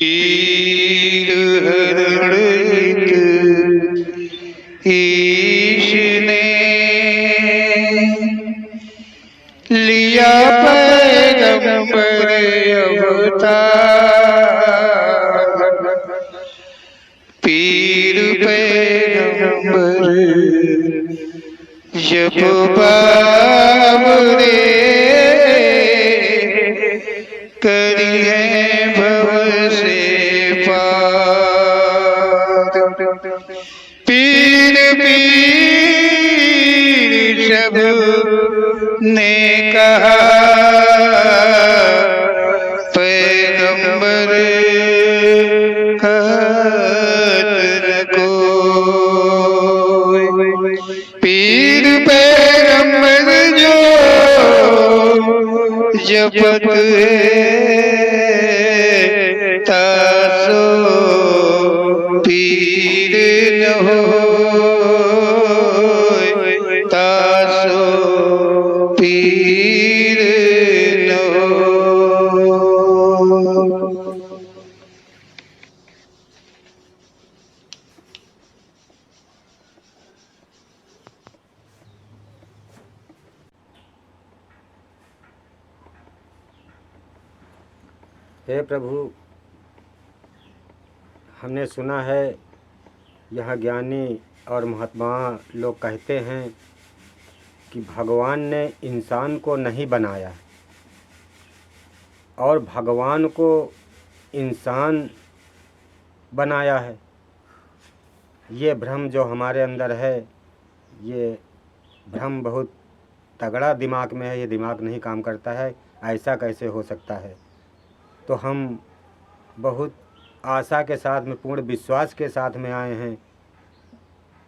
पीर हरणित ईश ने लिया पैगंबर अवतार। पीर पैगंबर जब बाबरे करी है भव से पार। पीर पीर सब ने कहा पैगंबर कहत न कोई। पीर पैगंबर जो जपत है तासो पीर न होय, तासो पीर न होय। हे प्रभु, हमने सुना है यह ज्ञानी और महात्मा लोग कहते हैं कि भगवान ने इंसान को नहीं बनाया और भगवान को इंसान बनाया है। ये भ्रम जो हमारे अंदर है, ये भ्रम बहुत तगड़ा दिमाग में है। ये दिमाग नहीं काम करता है, ऐसा कैसे हो सकता है। तो हम बहुत आशा के साथ में, पूर्ण विश्वास के साथ में आए हैं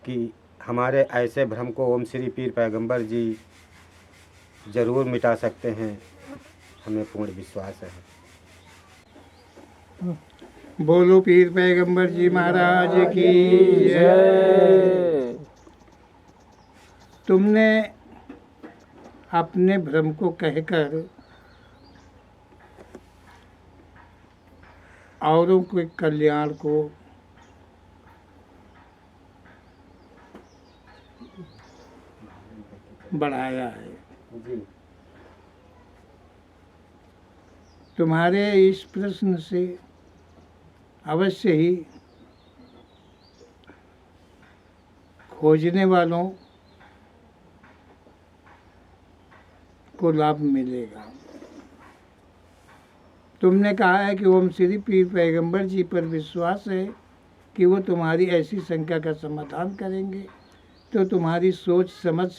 कि हमारे ऐसे भ्रम को ओम श्री पीर पैगंबर जी ज़रूर मिटा सकते हैं। हमें पूर्ण विश्वास है। बोलो पीर पैगंबर जी महाराज की जय। तुमने अपने भ्रम को कहकर औरों के कल्याण को बढ़ाया है। तुम्हारे इस प्रश्न से अवश्य ही खोजने वालों को लाभ मिलेगा। तुमने कहा है कि ओम श्री पीर पैगंबर जी पर विश्वास है कि वो तुम्हारी ऐसी शंका का समाधान करेंगे, तो तुम्हारी सोच समझ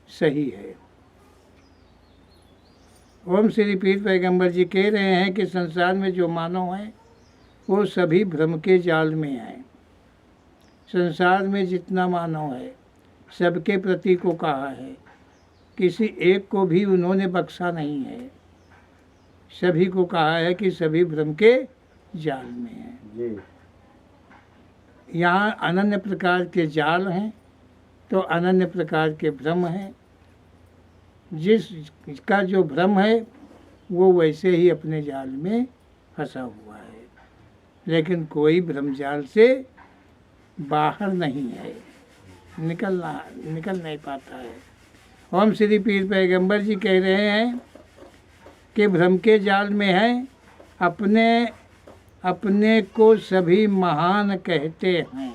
सही है। ओम श्री पीर पैगंबर जी कह रहे हैं कि संसार में जो मानव हैं वो सभी भ्रम के जाल में हैं। संसार में जितना मानव है सबके प्रति को कहा है, किसी एक को भी उन्होंने बख्शा नहीं है। सभी को कहा है कि सभी भ्रम के जाल में हैं। यहाँ अनन्य प्रकार के जाल हैं तो अनन्य प्रकार के भ्रम हैं। जिसका जो भ्रम है वो वैसे ही अपने जाल में फंसा हुआ है, लेकिन कोई भ्रम जाल से बाहर नहीं है, निकल नहीं पाता है। ओम श्री पीर पैगंबर जी कह रहे हैं कि भ्रम के जाल में हैं, अपने को सभी महान कहते हैं।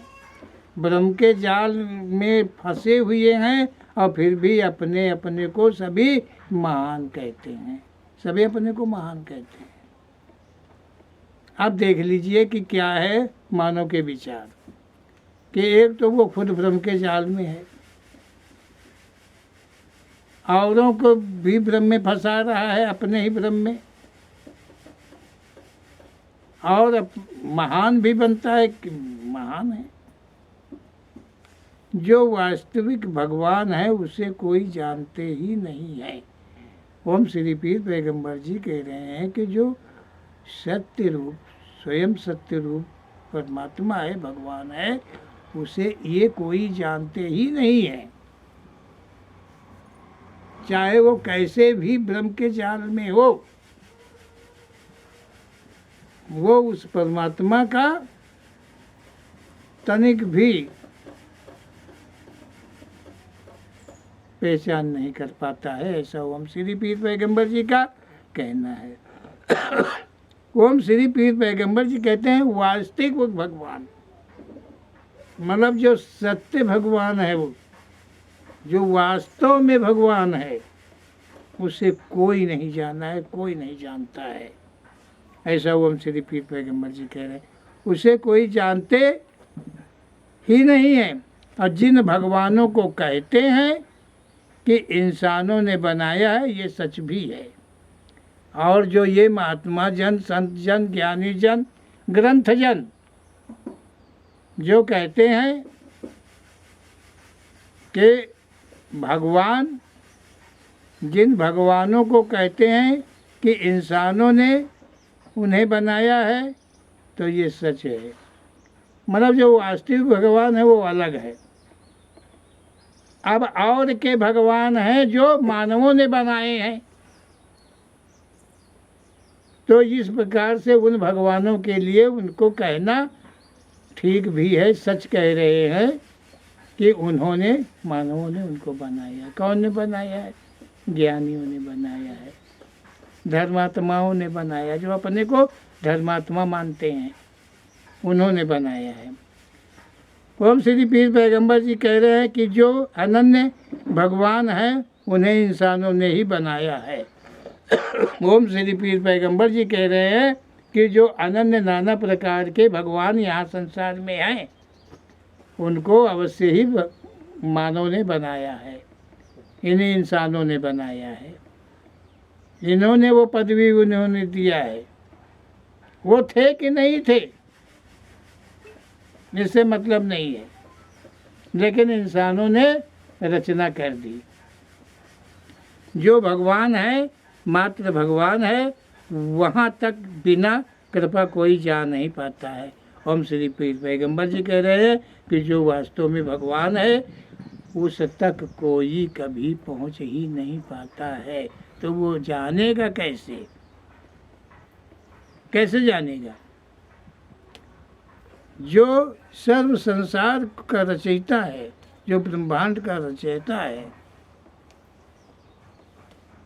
भ्रम के जाल में फंसे हुए हैं और फिर भी अपने को सभी महान कहते हैं। सभी अपने को महान कहते हैं। अब देख लीजिए कि क्या है मानव के विचार, कि एक तो वो खुद भ्रम के जाल में है, औरों को भी भ्रम में फंसा रहा है, अपने ही भ्रम में, और महान भी बनता है कि महान है। जो वास्तविक भगवान है उसे कोई जानते ही नहीं है। ओम श्री पीर पैगंबर जी कह रहे हैं कि जो सत्य रूप, स्वयं सत्य रूप परमात्मा है, भगवान है, उसे ये कोई जानते ही नहीं है। चाहे वो कैसे भी भ्रम के जाल में हो, वो उस परमात्मा का तनिक भी पहचान नहीं कर पाता है। ऐसा ओम श्री पीर पैगंबर जी का कहना है। ओम श्री पीर पैगंबर जी कहते हैं वास्तविक वो भगवान, मतलब जो सत्य भगवान है, वो जो वास्तव में भगवान है, उसे कोई नहीं जाना है, कोई नहीं जानता है। ऐसा ओम श्री पीर पैगंबर जी कह रहे हैं। उसे कोई जानते ही नहीं है। और जिन भगवानों को कहते हैं कि इंसानों ने बनाया है, ये सच भी है। और जो ये महात्मा जन, संत जन, ज्ञानी जन, ग्रंथ जन जो कहते हैं कि भगवान, जिन भगवानों को कहते हैं कि इंसानों ने उन्हें बनाया है, तो ये सच है। मतलब जो वास्तविक भगवान है वो अलग है। अब और के भगवान हैं जो मानवों ने बनाए हैं। तो इस प्रकार से उन भगवानों के लिए उनको कहना ठीक भी है, सच कह रहे हैं कि उन्होंने, मानवों ने उनको बनाया। कौन ने बनाया है? ज्ञानियों ने बनाया है, धर्मात्माओं ने बनाया, जो अपने को धर्मात्मा मानते हैं, उन्होंने बनाया है। ओम श्री पीर पैगंबर जी कह रहे हैं कि जो अनन्य भगवान हैं उन्हें इंसानों ने ही बनाया है। ओम श्री पीर पैगंबर जी कह रहे हैं कि जो अनन्य नाना प्रकार के भगवान यहाँ संसार में हैं, उनको अवश्य ही मानव ने बनाया है, इन्हीं इंसानों ने बनाया है। इन्होंने वो पदवी उन्होंने दिया है। वो थे कि नहीं थे इससे मतलब नहीं है, लेकिन इंसानों ने रचना कर दी। जो भगवान है, मात्र भगवान है, वहाँ तक बिना कृपा कोई जा नहीं पाता है। ओम श्री पीर पैगंबर जी कह रहे हैं कि जो वास्तव में भगवान है, उस तक कोई कभी पहुँच ही नहीं पाता है। तो वो जानेगा कैसे? कैसे जानेगा? जो सर्व संसार का रचयिता है, जो ब्रह्मांड का रचयिता है,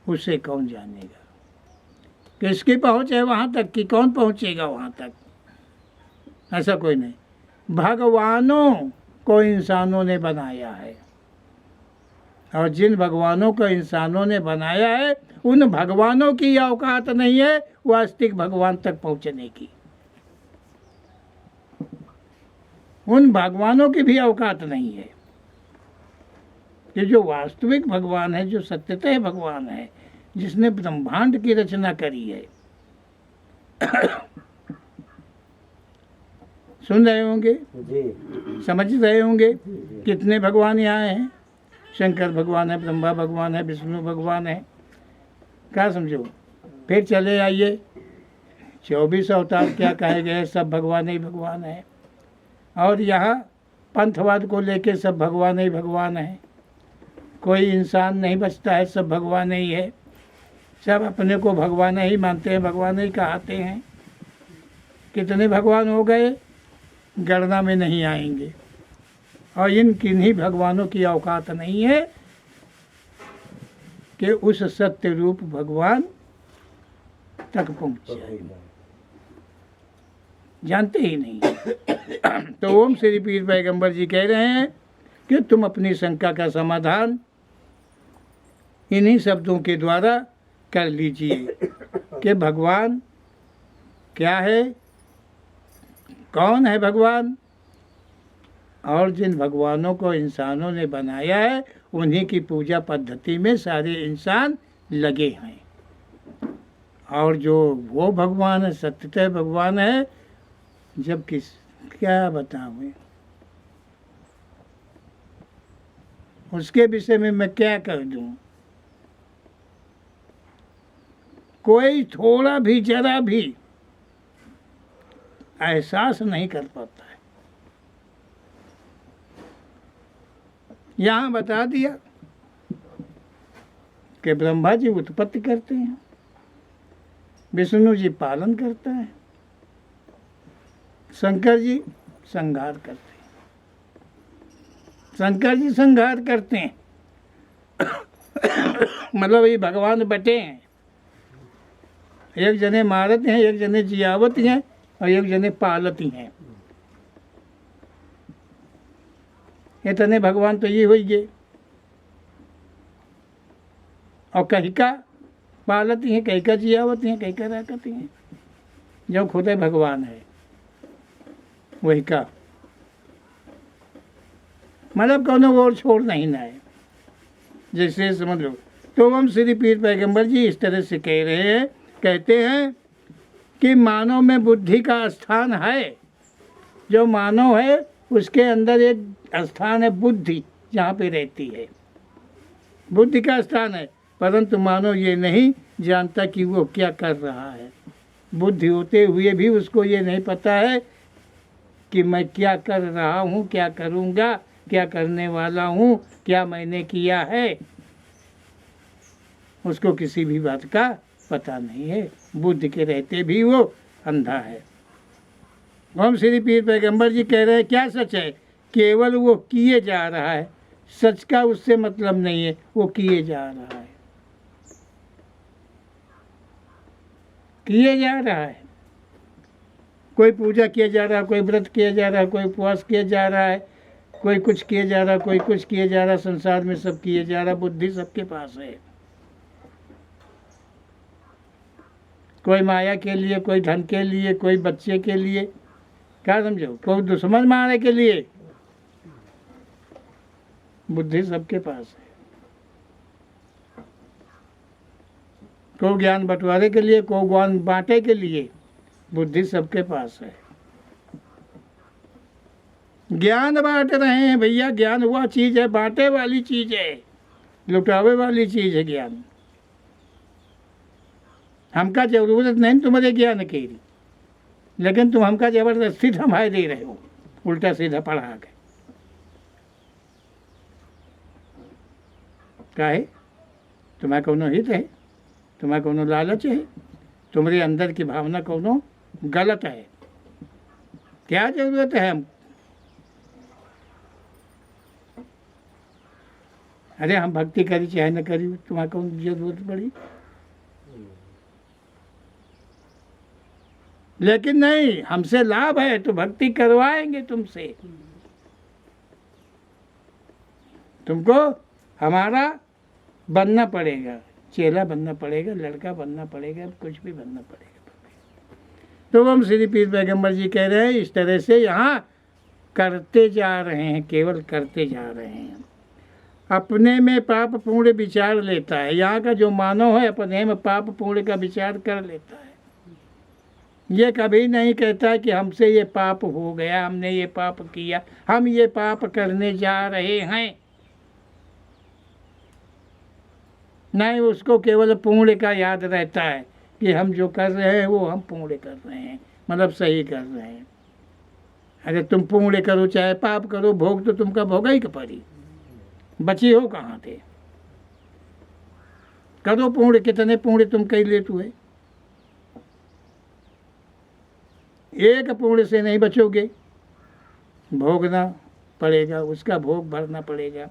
उसे कौन जानेगा? किसकी पहुँच है वहाँ तक कि कौन पहुँचेगा वहाँ तक? ऐसा कोई नहीं। भगवानों को इंसानों ने बनाया है, और जिन भगवानों को इंसानों ने बनाया है, उन भगवानों की औकात नहीं है वास्तविक भगवान तक पहुँचने की। उन भगवानों की भी औकात नहीं है। ये जो वास्तविक भगवान है, जो सत्यतः भगवान है, जिसने ब्रह्मांड की रचना करी है। सुन रहे होंगे जी, समझ रहे होंगे कितने भगवान यहाँ हैं। शंकर भगवान है, ब्रह्मा भगवान है, विष्णु भगवान है। क्या समझो? फिर चले आइए 24 अवतार क्या कहे गए, सब भगवान ही भगवान है। और यहाँ पंथवाद को लेके सब भगवान ही भगवान है। कोई इंसान नहीं बचता है, सब भगवान ही है। सब अपने को भगवान ही मानते हैं, भगवान ही कहते हैं। कितने भगवान हो गए, गणना में नहीं आएंगे। और इन किन्हीं भगवानों की औकात नहीं है कि उस सत्य रूप भगवान तक पहुँच जाए, जानते ही नहीं। तो ओम श्री पीर पैगंबर जी कह रहे हैं कि तुम अपनी शंका का समाधान इन्हीं शब्दों के द्वारा कर लीजिए कि भगवान क्या है, कौन है भगवान, और जिन भगवानों को इंसानों ने बनाया है, उन्हीं की पूजा पद्धति में सारे इंसान लगे हैं। और जो वो भगवान है, सत्यतः भगवान है, जब किस क्या बताऊँ उसके विषय में मैं क्या कर दूँ? कोई थोड़ा भी, जरा भी एहसास नहीं कर पाता है। यहाँ बता दिया कि ब्रह्मा जी उत्पत्ति करते हैं, विष्णु जी पालन करता है, शंकर जी संहार करते हैं, शंकर जी संहार करते हैं। मतलब ये भगवान बटे हैं, एक जने मारत हैं, एक जने जियावत हैं और एक जने पालत हैं। इतने भगवान तो ये हुई गए। और कहीं का पालत हैं, कहीं का जियावत हैं, कहीं का राकत हैं। जो खुद भगवान है वही का, मतलब कोनो और छोड़ नहीं ना है, जैसे समझ लो। तो हम श्री पीर पैगंबर जी इस तरह से कह रहे हैं, कहते हैं कि मानव में बुद्धि का स्थान है। जो मानव है उसके अंदर एक स्थान है बुद्धि, जहाँ पे रहती है, बुद्धि का स्थान है। परंतु मानव ये नहीं जानता कि वो क्या कर रहा है। बुद्धि होते हुए भी उसको ये नहीं पता है कि मैं क्या कर रहा हूँ, क्या करूँगा, क्या करने वाला हूँ, क्या मैंने किया है। उसको किसी भी बात का पता नहीं है। बुद्धि के रहते भी वो अंधा है। हम श्री पीर पैगंबर जी कह रहे हैं क्या सच है? केवल वो किए जा रहा है, सच का उससे मतलब नहीं है, वो किए जा रहा है, किए जा रहा है। कोई पूजा किया जा रहा है, कोई व्रत किया जा रहा है, कोई उपवास किया जा रहा है, कोई कुछ किया जा रहा है, कोई कुछ किया जा रहा है। संसार में सब किए जा रहा है, बुद्धि सबके पास है। कोई माया के लिए, कोई धन के लिए, कोई बच्चे के लिए, क्या समझो, कोई दुश्मन मारने के लिए, बुद्धि सबके पास है। कोई ज्ञान बंटवारे के लिए, कोई ज्ञान बांटे के लिए, बुद्धि सबके पास है। ज्ञान बांट रहे हैं भैया, ज्ञान वह चीज है, बांटे वाली चीज है, लुटावे वाली चीज है ज्ञान। हमका जरूरत नहीं तुम्हारे ज्ञान की, लेकिन तुम हमका जबरदस्ती थमाए दे रहे हो, उल्टा सीधा पढ़ा के। काहे? तुम्हें कोनो हित है, तुम्हें कोनो लालच है, तुम्हारे अंदर की भावना कोनो गलत है। क्या जरूरत है हम? अरे हम भक्ति करी चाहे न करी, तुम्हें कौन जरूरत पड़ी? लेकिन नहीं, हमसे लाभ है तो भक्ति करवाएंगे तुमसे। तुमको हमारा बनना पड़ेगा, चेला बनना पड़ेगा, लड़का बनना पड़ेगा, कुछ भी बनना पड़ेगा। तो हम श्री पीर पैगंबर जी कह रहे हैं इस तरह से यहाँ करते जा रहे हैं, केवल करते जा रहे हैं। अपने में पाप पुण्य विचार लेता है। यहाँ का जो मानव है अपने में पाप पुण्य का विचार कर लेता है। ये कभी नहीं कहता कि हमसे ये पाप हो गया, हमने ये पाप किया, हम ये पाप करने जा रहे हैं। नहीं, उसको केवल पुण्य का याद रहता है कि हम जो कर रहे हैं वो हम पुण्य कर रहे हैं, मतलब सही कर रहे हैं। अरे तुम पुण्य करो चाहे पाप करो, भोग तो तुमका भोगा ही पड़ी, बची हो कहाँ थे? करो पुण्य, कितने पुण्य तुम कहीं लेते हुए, एक पुण्य से नहीं बचोगे, भोगना पड़ेगा, उसका भोग भरना पड़ेगा।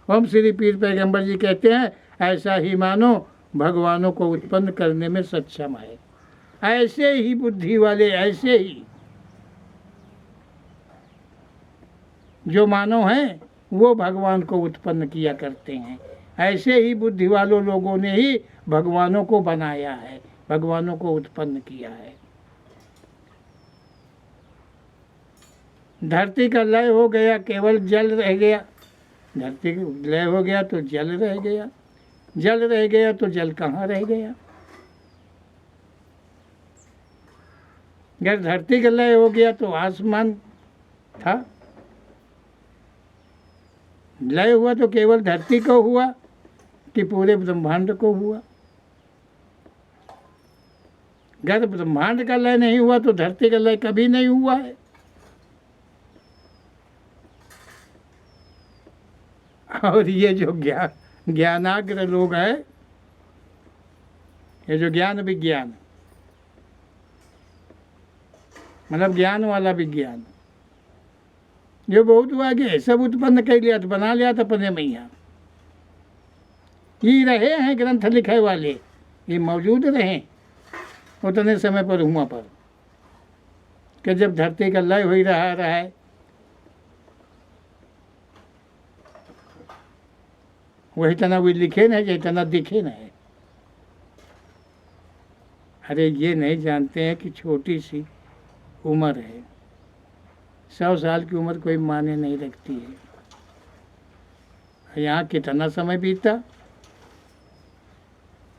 हम श्री पीर पैगंबर जी कहते हैं ऐसा ही मानो भगवानों को उत्पन्न करने में सक्षम है। ऐसे ही बुद्धि वाले, ऐसे ही जो मानव हैं वो भगवान को उत्पन्न किया करते हैं। ऐसे ही बुद्धि वालों लोगों ने ही भगवानों को बनाया है, भगवानों को उत्पन्न किया है। धरती का लय हो गया, केवल जल रह गया। धरती का लय हो गया तो जल रह गया, जल रह गया तो जल कहाँ रह गया? अगर धरती का लय हो गया तो आसमान था। लय हुआ तो केवल धरती को हुआ कि पूरे ब्रह्मांड को हुआ? अगर ब्रह्मांड का लय नहीं हुआ तो धरती का लय कभी नहीं हुआ है। और ये जो ज्ञानाग्र लोग हैं, ये जो ज्ञान विज्ञान, मतलब ज्ञान वाला विज्ञान, जो बहुत आगे सब उत्पन्न कर लिया, तो बना लिया था अपने मैया। ये रहे हैं ग्रंथ लिखे वाले, ये मौजूद रहे उतने समय पर हुआ पर कि जब धरती का लय हो ही रहा है, वही तना वो लिखे नहीं जो तना दिखे नहीं। अरे ये नहीं जानते हैं कि छोटी सी उम्र है, 100 साल की उम्र कोई माने नहीं रखती है। यहाँ कितना समय बीता,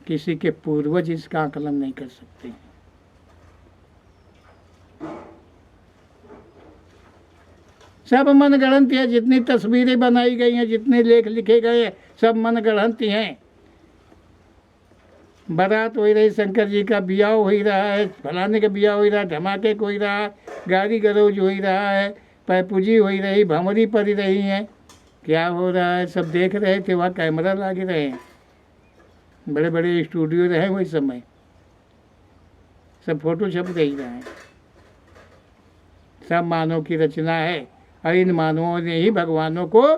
किसी के पूर्वज इसका आकलन नहीं कर सकते हैं। सब मन गढ़ंत है, जितनी तस्वीरें बनाई गई हैं, जितने लेख लिखे गए, सब मन गढ़ंत हैं। बारात हो रही, शंकर जी का ब्याह हो ही रहा है, फलाने का ब्याह हो ही रहा है, धमाके हो ही रहा है, गाड़ी गरोज हो ही रहा है, पैपूजी हो ही रही, भंवरी पड़ रही हैं, क्या हो रहा है सब देख रहे थे। वहाँ कैमरा लागे रहे हैं, बड़े बड़े स्टूडियो रहे वही समय, सब फोटो छप रही रहे हैं। सब मानव की रचना है और इन मानवों ने ही भगवानों को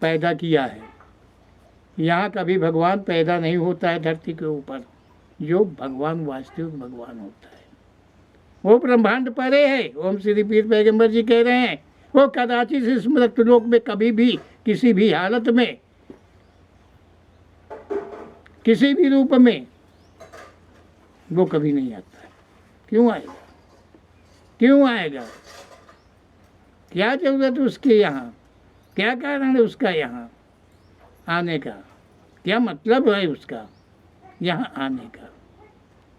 पैदा किया है। यहाँ कभी भगवान पैदा नहीं होता है धरती के ऊपर, जो भगवान वास्तविक भगवान होता है वो ब्रह्मांड परे है। ओम श्री पीर पैगंबर जी कह रहे हैं, वो कदाचित इस मृत्युलोक में कभी भी किसी भी हालत में किसी भी रूप में वो कभी नहीं आता है। क्यों आएगा, क्यों आएगा, क्या जरूरत उसके यहाँ, क्या कारण है उसका यहाँ आने का, क्या मतलब है उसका यहाँ आने का।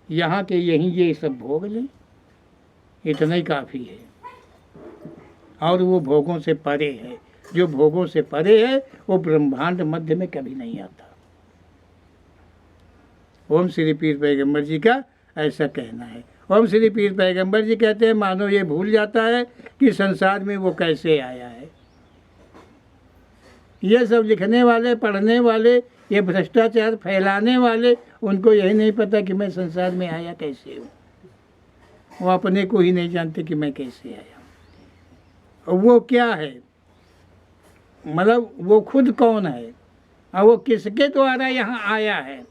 यहाँ के यहीं ये सब भोग लें, इतना ही काफ़ी है। और वो भोगों से परे है, जो भोगों से परे है वो ब्रह्मांड मध्य में कभी नहीं आता। ओम श्री पीर पैगंबर जी का ऐसा कहना है। ओम श्री पीर पैगंबर जी कहते हैं, मानो ये भूल जाता है कि संसार में वो कैसे आया है। ये सब लिखने वाले, पढ़ने वाले, ये भ्रष्टाचार फैलाने वाले, उनको यही नहीं पता कि मैं संसार में आया कैसे हूँ। वो अपने को ही नहीं जानते कि मैं कैसे आया हूँ। वो क्या है, मतलब वो खुद कौन है और वो किसके द्वारा यहाँ आया है,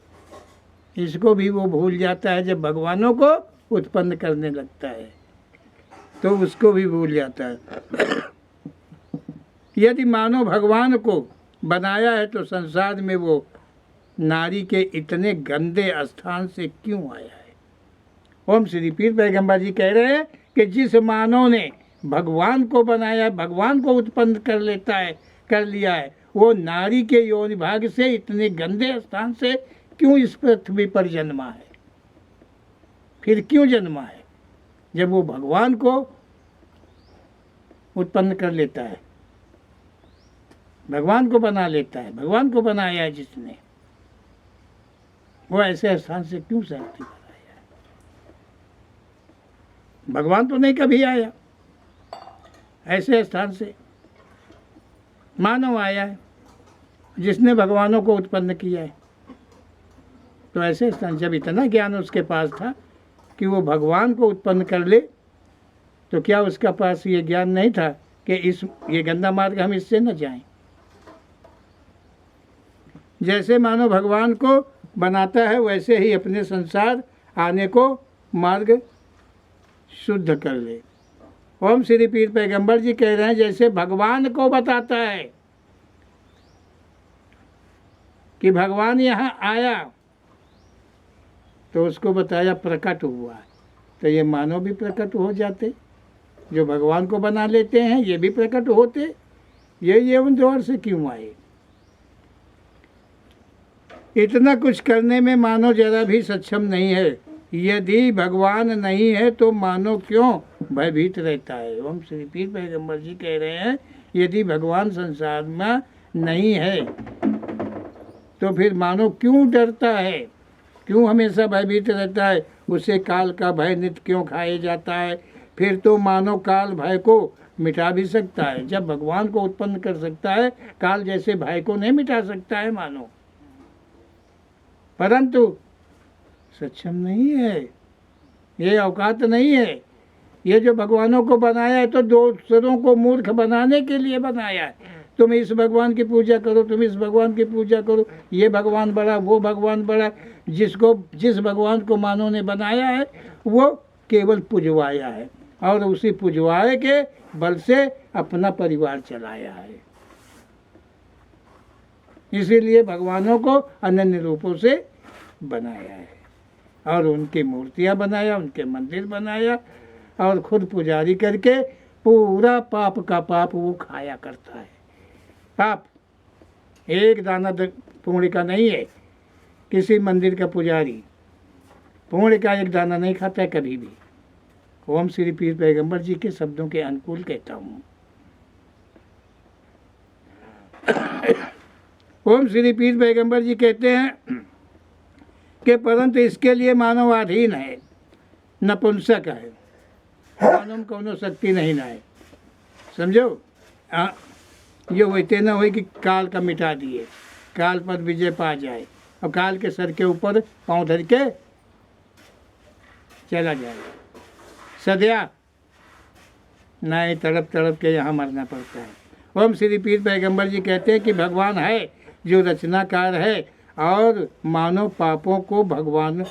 इसको भी वो भूल जाता है। जब भगवानों को उत्पन्न करने लगता है तो उसको भी भूल जाता है। यदि मानो भगवान को बनाया है तो संसार में वो नारी के इतने गंदे स्थान से क्यों आया है। ओम श्री पीर पैगंबर जी कह रहे हैं कि जिस मानव ने भगवान को बनाया, भगवान को उत्पन्न कर लेता है, कर लिया है, वो नारी के योनि भाग से इतने गंदे स्थान से क्यों इस पृथ्वी पर जन्मा है। फिर क्यों जन्मा है जब वो भगवान को उत्पन्न कर लेता है, भगवान को बना लेता है, भगवान को बनाया है जिसने, वो ऐसे स्थान से क्यों शक्ति पर आया है। भगवान तो नहीं कभी आया, ऐसे स्थान से मानव आया है जिसने भगवानों को उत्पन्न किया है। तो ऐसे स्थान, जब इतना ज्ञान उसके पास था कि वो भगवान को उत्पन्न कर ले, तो क्या उसका पास ये ज्ञान नहीं था कि ये गंदा मार्ग हम इससे न जाएं। जैसे मानो भगवान को बनाता है, वैसे ही अपने संसार आने को मार्ग शुद्ध कर ले। ओम श्री पीर पैगंबर जी कह रहे हैं, जैसे भगवान को बताता है कि भगवान यहाँ आया, तो उसको बताया प्रकट हुआ, तो ये मानव भी प्रकट हो जाते, जो भगवान को बना लेते हैं ये भी प्रकट होते। ये उन द्वार से क्यों आए। इतना कुछ करने में मानव जरा भी सक्षम नहीं है। यदि भगवान नहीं है तो मानव क्यों भयभीत रहता है। ओम श्री पीर पैगंबर जी कह रहे हैं, यदि भगवान संसार में नहीं है तो फिर मानव क्यों डरता है, क्यों हमेशा भयभीत रहता है। उसे काल का भय नित्य क्यों खाए जाता है। फिर तो मानव काल भय को मिटा भी सकता है। जब भगवान को उत्पन्न कर सकता है, काल जैसे भय को नहीं मिटा सकता है मानव, परंतु सक्षम नहीं है, ये औकात नहीं है। ये जो भगवानों को बनाया है तो दूसरों को मूर्ख बनाने के लिए बनाया है। तुम इस भगवान की पूजा करो, तुम इस भगवान की पूजा करो, ये भगवान बड़ा, वो भगवान बड़ा। जिस भगवान को मानव ने बनाया है वो केवल पुजवाया है और उसी पुजवाए के बल से अपना परिवार चलाया है। इसीलिए भगवानों को अनन्य रूपों से बनाया है और उनकी मूर्तियां बनाया, उनके मंदिर बनाया और खुद पुजारी करके पूरा पाप का पाप वो खाया करता है। पाप एक दाना पुण्य का नहीं है। किसी मंदिर का पुजारी पुण्य का एक दाना नहीं खाता है कभी भी। ओम श्री पीर पैगंबर जी के शब्दों के अनुकूल कहता हूँ। ओम श्री पीर पैगंबर जी कहते हैं कि परंतु इसके लिए मानवाधीन है, नपुंसक है, मानव कोनो शक्ति नहीं ना है। समझो ये वैसे न हो कि काल का मिटा दिए, काल पर विजय पा जाए और काल के सर के ऊपर पाँव धर के चला जाए। सदैव नहीं, तड़प तड़प के यहाँ मरना पड़ता है। ओम श्री पीर पैगंबर जी कहते हैं कि भगवान है जो रचनाकार है और मानव पापों को भगवानों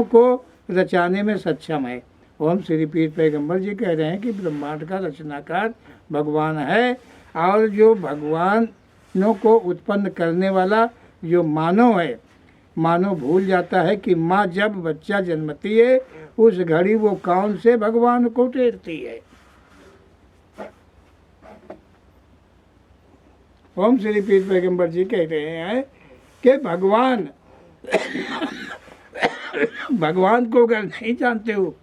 को रचाने में सक्षम है। ओम श्री पीर पैगंबर जी कह रहे हैं कि ब्रह्मांड का रचनाकार भगवान है और जो भगवानों को उत्पन्न करने वाला जो मानव है, मानव भूल जाता है कि माँ जब बच्चा जन्मती है उस घड़ी वो कौन से भगवान को टेरती है। ओम श्री पीर पैगंबर जी कह रहे हैं कि भगवान को अगर नहीं जानते हो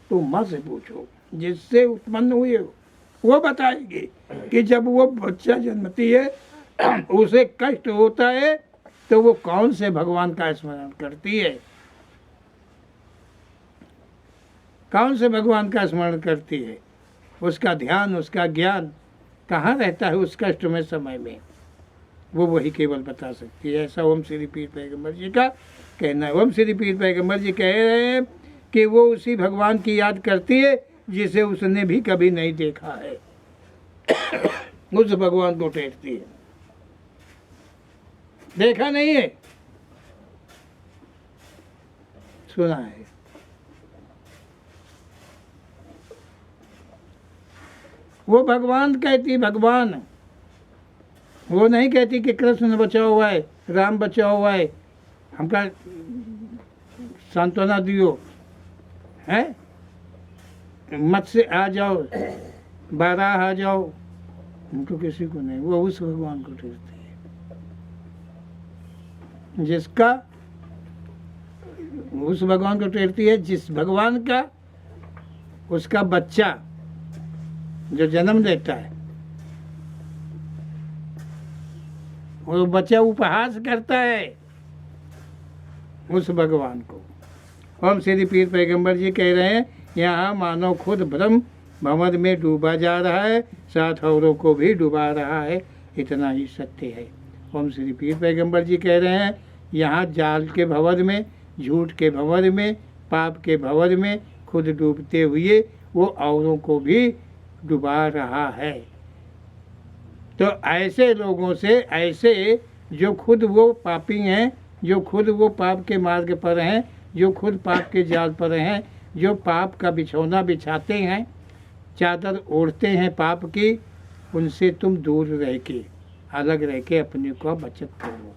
तो माँ से पूछो जिससे उत्पन्न हुए हो, वो बताएगी कि जब वो बच्चा जन्मती है उसे कष्ट होता है तो वो कौन से भगवान का स्मरण करती है, कौन से भगवान का स्मरण करती है। उसका ध्यान, उसका ज्ञान कहाँ रहता है उस कष्ट में समय में, वो वही केवल बता सकती है। ऐसा ओम श्री पीर पैगंबर जी का कहना है। ओम श्री पीर पैगंबर जी कह रहे हैं कि वो उसी भगवान की याद करती है जिसे उसने भी कभी नहीं देखा है। उस भगवान को टेरती है, देखा नहीं है, सुना है। वो भगवान कहती, भगवान वो नहीं कहती कि कृष्ण बचा हुआ है, राम बचा हुआ है, हमका सांत्वना दियो, है मत से आ जाओ, बाराह आ जाओ, उनको किसी को नहीं। वो उस भगवान को टेरती है जिसका, उस भगवान को टेरती है जिस भगवान का उसका बच्चा जो जन्म लेता है वो बच्चा उपहास करता है उस भगवान को। ओम श्री पीर पैगंबर जी कह रहे हैं यहाँ मानव खुद ब्रह्म भंवर में डूबा जा रहा है, साथ औरों को भी डुबा रहा है, इतना ही सत्य है। ओम श्री पीर पैगंबर जी कह रहे हैं यहाँ जाल के भंवर में, झूठ के भंवर में, पाप के भंवर में खुद डूबते हुए वो औरों को भी डुबा रहा है। तो ऐसे लोगों से, ऐसे जो खुद वो पापी हैं, जो खुद वो पाप के मार्ग पर हैं, जो खुद पाप के जाल पर हैं, जो पाप का बिछौना बिछाते हैं, चादर ओढ़ते हैं पाप की, उनसे तुम दूर रह के, अलग रह के अपने को बचत करो।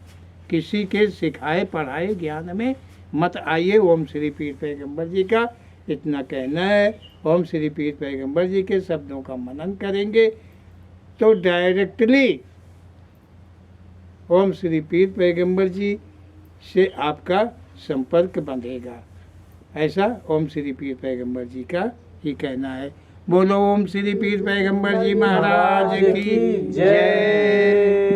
किसी के सिखाए पढ़ाए ज्ञान में मत आइए। ओम श्री पीर पैगंबर जी का इतना कहना है। ओम श्री पीर पैगंबर जी के शब्दों का मनन करेंगे तो डायरेक्टली ओम श्री पीर पैगंबर जी से आपका संपर्क बंधेगा। ऐसा ओम श्री पीर पैगंबर जी का ही कहना है। बोलो ओम श्री पीर पैगंबर जी महाराज की जय।